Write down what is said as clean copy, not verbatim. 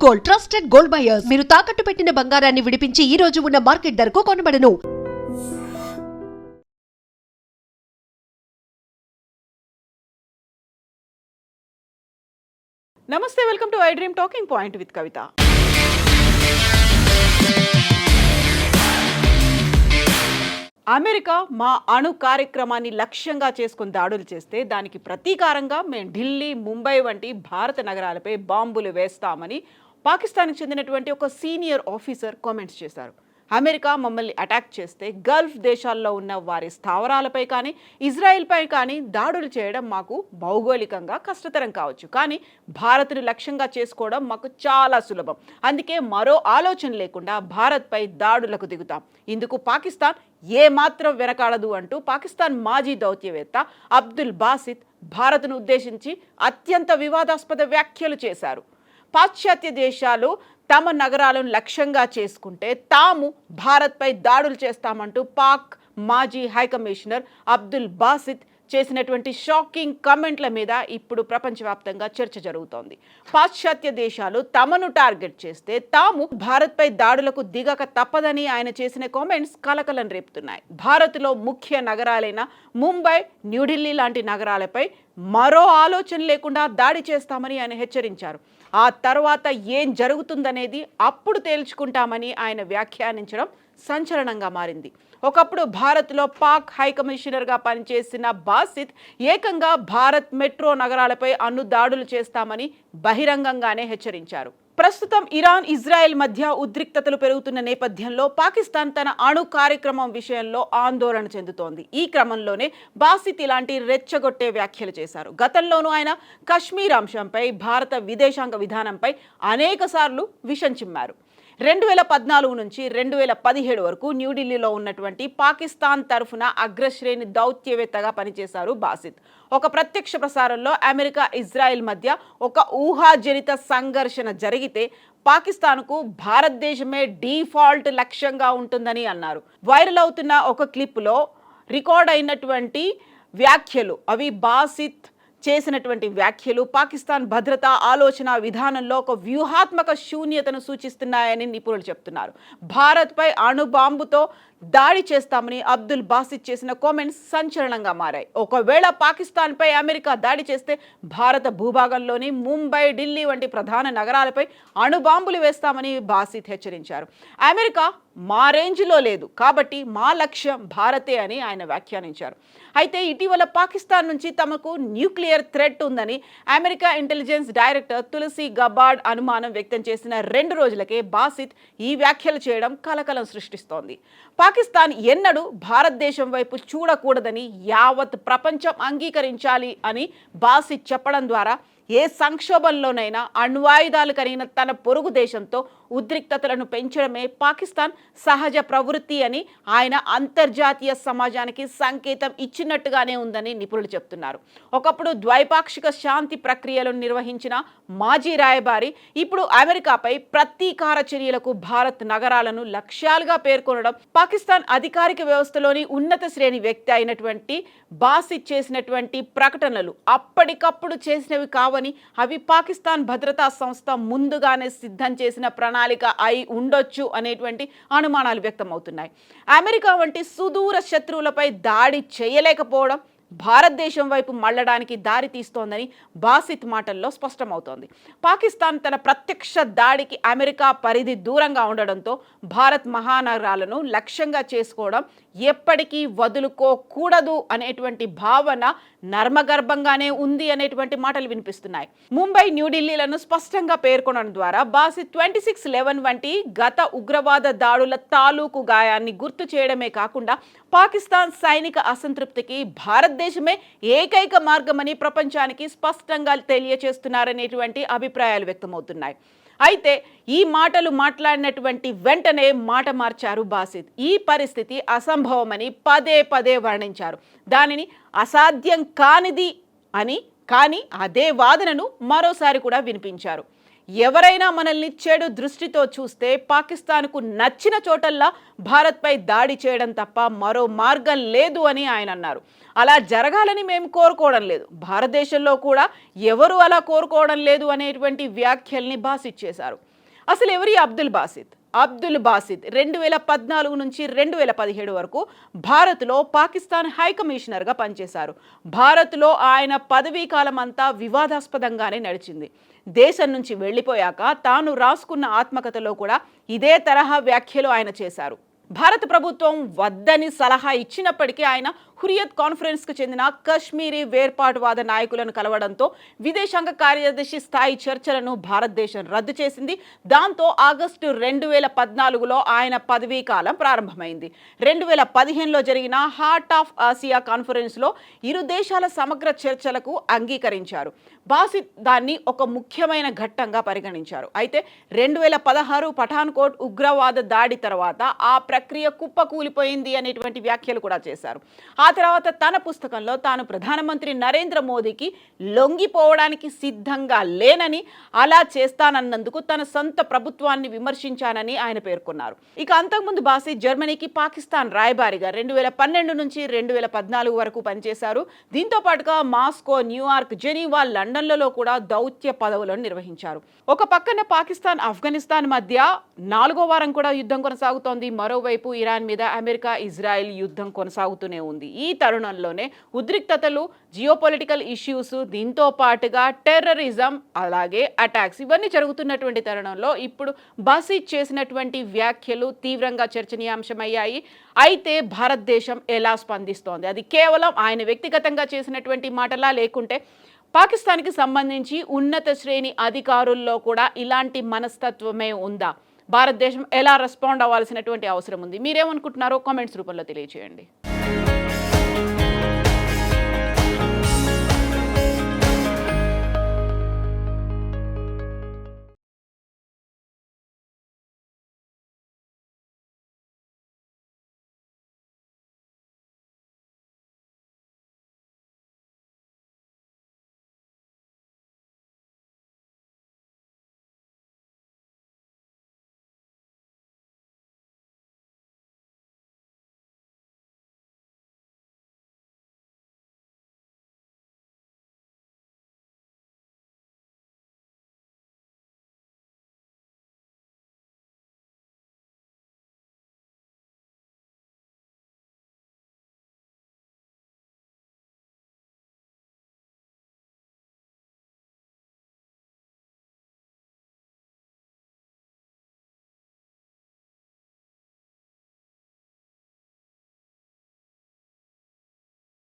Gold, trusted gold buyers. మీరు తాకట్టు పెట్టిన బంగారాన్ని విడిపించి ఈ రోజు ఉన్న మార్కెట్ ధరకు కొనబడను. నమస్తే, welcome to I dream talking point with Kavitha. America మా అణు కార్యక్రమాన్ని లక్ష్యంగా చేసుకుని దాడులు చేస్తే దానికి ప్రతీకారంగా మేము ఢిల్లీ, ముంబై వంటి భారత నగరాలపై బాంబులు వేస్తామని పాకిస్తాన్కి చెందినటువంటి ఒక సీనియర్ ఆఫీసర్ కామెంట్స్ చేశారు. అమెరికా మమ్మల్ని అటాక్ చేస్తే గల్ఫ్ దేశాల్లో ఉన్న వారి స్థావరాలపై కానీ ఇజ్రాయెల్పై కానీ దాడులు చేయడం మాకు భౌగోళికంగా కష్టతరం కావచ్చు, కానీ భారత్ను లక్ష్యంగా చేసుకోవడం మాకు చాలా సులభం. అందుకే మరో ఆలోచన లేకుండా భారత్పై దాడులకు దిగుతాం. ఇందుకు పాకిస్తాన్ ఏమాత్రం వెనకాడదు అంటూ పాకిస్తాన్ మాజీ దౌత్యవేత్త అబ్దుల్ బాసిత్ భారత్ను ఉద్దేశించి అత్యంత వివాదాస్పద వ్యాఖ్యలు చేశారు. పాశ్చాత్య దేశాలు తమ నగరాలను లక్ష్యంగా చేసుకుంటే తాము భారత్పై దాడులు చేస్తామంటూ పాక్ మాజీ హైకమిషనర్ అబ్దుల్ బాసిత్ చేసినటువంటి షాకింగ్ కామెంట్ల మీద ఇప్పుడు ప్రపంచవ్యాప్తంగా చర్చ జరుగుతోంది. పాశ్చాత్య దేశాలు తమను టార్గెట్ చేస్తే తాము భారత్పై దాడులకు దిగక తప్పదని ఆయన చేసిన కామెంట్స్ కలకలం రేపుతున్నాయి. భారత్లో ముఖ్య నగరాలైన ముంబై, న్యూఢిల్లీ లాంటి నగరాలపై మరో ఆలోచన లేకుండా దాడి చేస్తామని ఆయన హెచ్చరించారు. ఆ తర్వాత ఏం జరుగుతుందనేది అప్పుడు తేల్చుకుంటామని ఆయన వ్యాఖ్యానించడం సంచలనంగా మారింది. ఒకప్పుడు భారత్లో పాక్ హైకమిషనర్గా పనిచేసిన బాసిత్ ఏకంగా భారత్ మెట్రో నగరాలపై అణు దాడులు చేస్తామని బహిరంగంగానే హెచ్చరించారు. ప్రస్తుతం ఇరాన్, ఇజ్రాయెల్ మధ్య ఉద్రిక్తతలు పెరుగుతున్న నేపథ్యంలో పాకిస్తాన్ తన అణు కార్యక్రమం విషయంలో ఆందోళన చెందుతోంది. ఈ క్రమంలోనే బాసిత్ ఇలాంటి రెచ్చగొట్టే వ్యాఖ్యలు చేశారు. గతంలోనూ ఆయన కశ్మీర్ అంశంపై, భారత విదేశాంగ విధానంపై అనేకసార్లు విషం చిమ్మారు. 2014 నుంచి 2017 వరకు న్యూఢిల్లీలో ఉన్నటువంటి పాకిస్తాన్ తరఫున అగ్రశ్రేణి దౌత్యవేత్తగా పనిచేశారు బాసిత్. ఒక ప్రత్యక్ష ప్రసారంలో అమెరికా, ఇజ్రాయెల్ మధ్య ఒక ఊహాజనిత సంఘర్షణ జరిగితే పాకిస్తాన్కు భారతదేశమే డీఫాల్ట్ లక్ష్యంగా ఉంటుందని అన్నారు. వైరల్ అవుతున్న ఒక క్లిప్లో రికార్డ్ అయినటువంటి వ్యాఖ్యలు, అవి బాసిత్ చేసినటువంటి వ్యాఖ్యలు పాకిస్తాన్ భద్రతా ఆలోచన విధానంలో ఒక వ్యూహాత్మక శూన్యతను సూచిస్తున్నాయని నిపుణులు చెప్తున్నారు. భారత్పై అణుబాంబుతో దాడి చేస్తామని అబ్దుల్ బాసిత్ చేసిన కామెంట్స్ సంచలనంగా మారాయి. ఒకవేళ పాకిస్తాన్పై అమెరికా దాడి చేస్తే భారత భూభాగంలోని ముంబై, ఢిల్లీ వంటి ప్రధాన నగరాలపై అణుబాంబులు వేస్తామని బాసిత్ హెచ్చరించారు. అమెరికా మా రేంజ్లో లేదు కాబట్టి మా లక్ష్యం భారతే అని ఆయన వ్యాఖ్యానించారు. అయితే ఇటీవల పాకిస్తాన్ నుంచి తమకు న్యూక్లియర్ థ్రెట్ ఉందని America intelligence director Tulsi Gabbard అనుమానం వ్యక్తం చేసిన 2 రోజులకే బాసిత్ ఈ వ్యాఖ్యలు చేయడం కలకలం సృష్టిస్తోంది. పాకిస్తాన్ ఎన్నడూ భారతదేశం వైపు చూడకూడదని యావత్ ప్రపంచం అంగీకరించాలి అని బాసిత్ చెప్పడం ద్వారా ఏ సంక్షోభంలోనైనా అణ్వాయుధాలు కలిగిన తన పొరుగు దేశంతో ఉద్రిక్తతలను పెంచడమే పాకిస్తాన్ సహజ ప్రవృత్తి అని ఆయన అంతర్జాతీయ సమాజానికి సంకేతం ఇచ్చినట్టుగానే ఉందని నిపుణులు చెప్తున్నారు. ఒకప్పుడు ద్వైపాక్షిక శాంతి ప్రక్రియలను నిర్వహించిన మాజీ రాయబారి ఇప్పుడు అమెరికాపై ప్రతీకార చర్యలకు భారత్ నగరాలను లక్ష్యాలుగా పేర్కొనడం పాకిస్తాన్ అధికారిక వ్యవస్థలోని ఉన్నత శ్రేణి వ్యక్తి అయినటువంటి బాసిత్ చేసినటువంటి ప్రకటనలు అప్పటికప్పుడు చేసినవి కావని, అవి పాకిస్తాన్ భద్రతా సంస్థ ముందుగానే సిద్ధం చేసిన ప్రణాళిక అయి ఉండొచ్చు అనేటువంటి అనుమానాలు వ్యక్తమవుతున్నాయి. అమెరికా వంటి సుదూర శత్రువులపై దాడి చేయలేకపోవడం భారతదేశం వైపు మళ్లడానికి దారి తీస్తోందని బాసిత్ మాటల్లో స్పష్టమవుతోంది. పాకిస్తాన్ తన ప్రత్యక్ష దాడికి అమెరికా పరిధి దూరంగా ఉండడంతో భారత్ మహానగరాలను లక్ష్యంగా చేసుకోవడం ఎప్పటికీ వదులుకోకూడదు అనేటువంటి భావన నర్మగర్భంగానే ఉంది అనేటువంటి మాటలు వినిపిస్తున్నాయి. ముంబై, న్యూఢిల్లీలను స్పష్టంగా పేర్కొనడం ద్వారా బాసిత్ 26/11 వంటి గత ఉగ్రవాద దాడుల తాలూకు గాయాన్ని గుర్తు చేయడమే కాకుండా పాకిస్తాన్ సైనిక అసంతృప్తికి భారతదేశమే ఏకైక మార్గమని ప్రపంచానికి స్పష్టంగా తెలియచేస్తున్నారనేటువంటి అభిప్రాయాలు వ్యక్తమవుతున్నాయి. అయితే ఈ మాటలు మాట్లాడినటువంటి వెంటనే మాట మార్చారు బాసిత్. ఈ పరిస్థితి అసంభవమని పదే పదే వర్ణించారు. దానిని అసాధ్యం కానిది అని, కానీ అదే వాదనను మరోసారి కూడా వినిపించారు. ఎవరైనా మనల్ని చెడు దృష్టితో చూస్తే పాకిస్తాన్కు నచ్చిన చోటల్లా భారత్పై దాడి చేయడం తప్ప మరో మార్గం లేదు అని ఆయన అన్నారు. అలా జరగాలని మేము కోరుకోవడం లేదు, భారతదేశంలో కూడా ఎవరు అలా కోరుకోవడం లేదు అనేటువంటి వ్యాఖ్యల్ని బాసిత్ చేశారు. అసలు ఎవరి అబ్దుల్ బాసిత్? అబ్దుల్ బాసిత్ 2014 నుంచి 2017 వరకు భారత్లో పాకిస్తాన్ హై కమిషనర్గా పనిచేశారు. భారత్లో ఆయన పదవీ కాలం అంతా వివాదాస్పదంగానే నడిచింది. దేశం నుంచి వెళ్ళిపోయాక తాను రాసుకున్న ఆత్మకథలో కూడా ఇదే తరహా వ్యాఖ్యలు ఆయన చేశారు. భారత ప్రభుత్వం వద్దని సలహా ఇచ్చినప్పటికీ ఆయన హురియత్ కాన్ఫరెన్స్కు చెందిన కశ్మీరీ వేర్పాటువాద నాయకులను కలవడంతో విదేశాంగ కార్యదర్శి స్థాయి చర్చలను భారతదేశం రద్దు చేసింది. దాంతో ఆగస్టు 2014లో ఆయన పదవీ కాలం ప్రారంభమైంది. 2015లో జరిగిన హార్ట్ ఆఫ్ ఆసియా కాన్ఫరెన్స్లో ఇరు దేశాల సమగ్ర చర్చలకు అంగీకరించారు. బాసిత్ దాన్ని ఒక ముఖ్యమైన ఘట్టంగా పరిగణించారు. అయితే 2016 పఠాన్కోట్ ఉగ్రవాద దాడి తర్వాత ఆ ప్రక్రియ కుప్పకూలిపోయింది అనేటువంటి వ్యాఖ్యలు కూడా చేశారు. ఆ తర్వాత తన పుస్తకంలో తాను ప్రధానమంత్రి నరేంద్ర మోదీకి లొంగిపోవడానికి సిద్ధంగా లేనని, అలా చేస్తానన్నందుకు తన సొంత ప్రభుత్వాన్ని విమర్శించానని ఆయన పేర్కొన్నారు. ఇక అంతకుముందు బాసిత్ జర్మనీకి పాకిస్తాన్ రాయబారిగా 2012 నుంచి 2014 వరకు పనిచేశారు. దీంతో పాటుగా మాస్కో, న్యూయార్క్, జెనీవా, లండన్లలో కూడా దౌత్య పదవులను నిర్వహించారు. ఒక పక్కన పాకిస్తాన్, ఆఫ్ఘనిస్తాన్ మధ్య 4వ వారం కూడా యుద్ధం కొనసాగుతోంది. మరోవైపు ఇరాన్ మీద అమెరికా, ఇజ్రాయెల్ యుద్ధం కొనసాగుతూనే ఉంది. ఈ తరుణంలోనే ఉద్రిక్తతలు, జియోపొలిటికల్ ఇష్యూస్, దీంతో పాటుగా టెర్రరిజం, అలాగే అటాక్స్ ఇవన్నీ జరుగుతున్నటువంటి తరుణంలో ఇప్పుడు బాసిత్ చేసినటువంటి వ్యాఖ్యలు తీవ్రంగా చర్చనీయాంశమయ్యాయి. అయితే భారతదేశం ఎలా స్పందిస్తోంది? అది కేవలం ఆయన వ్యక్తిగతంగా చేసినటువంటి మాటలా, లేకుంటే పాకిస్తాన్కి సంబంధించి ఉన్నత శ్రేణి అధికారుల్లో కూడా ఇలాంటి మనస్తత్వమే ఉందా? భారతదేశం ఎలా రెస్పాండ్ అవ్వాల్సినటువంటి అవసరం ఉంది? మీరేమనుకుంటున్నారో కామెంట్స్ రూపంలో తెలియజేయండి.